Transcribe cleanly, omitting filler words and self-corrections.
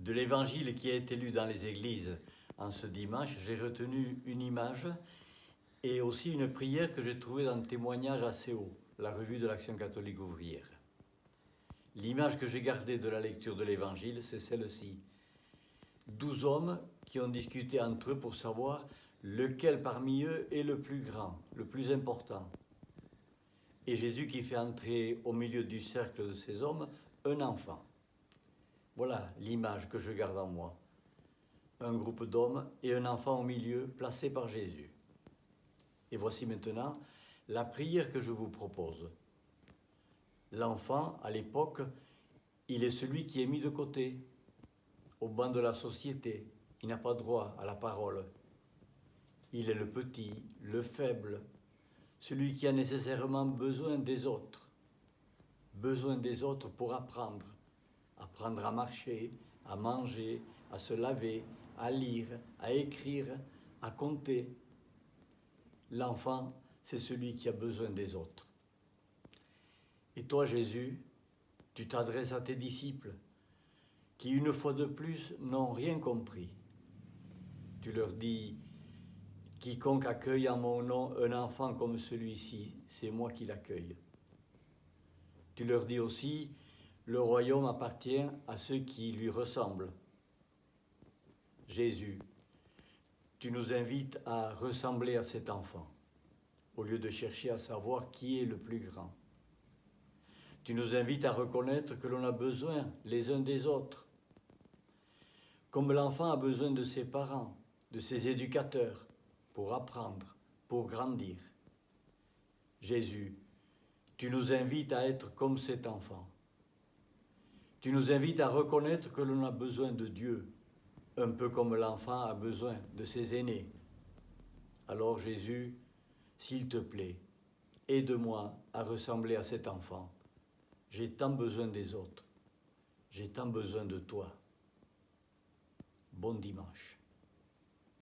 De l'évangile qui a été lu dans les églises en ce dimanche, j'ai retenu une image et aussi une prière que j'ai trouvée dans le témoignage assez haut, la revue de l'Action catholique ouvrière. L'image que j'ai gardée de la lecture de l'évangile, c'est celle-ci. 12 hommes qui ont discuté entre eux pour savoir lequel parmi eux est le plus grand, le plus important. Et Jésus qui fait entrer au milieu du cercle de ces hommes un enfant. Voilà l'image que je garde en moi. Un groupe d'hommes et un enfant au milieu, placé par Jésus. Et voici maintenant la prière que je vous propose. L'enfant, à l'époque, il est celui qui est mis de côté, au banc de la société. Il n'a pas droit à la parole. Il est le petit, le faible, celui qui a nécessairement besoin des autres. Besoin des autres pour apprendre. Apprendre à marcher, à manger, à se laver, à lire, à écrire, à compter. L'enfant, c'est celui qui a besoin des autres. Et toi, Jésus, tu t'adresses à tes disciples qui, une fois de plus, n'ont rien compris. Tu leur dis, quiconque accueille en mon nom un enfant comme celui-ci, c'est moi qui l'accueille. Tu leur dis aussi, le royaume appartient à ceux qui lui ressemblent. Jésus, tu nous invites à ressembler à cet enfant, au lieu de chercher à savoir qui est le plus grand. Tu nous invites à reconnaître que l'on a besoin les uns des autres, comme l'enfant a besoin de ses parents, de ses éducateurs, pour apprendre, pour grandir. Jésus, tu nous invites à être comme cet enfant. Tu nous invites à reconnaître que l'on a besoin de Dieu, un peu comme l'enfant a besoin de ses aînés. Alors Jésus, s'il te plaît, aide-moi à ressembler à cet enfant. J'ai tant besoin des autres. J'ai tant besoin de toi. Bon dimanche.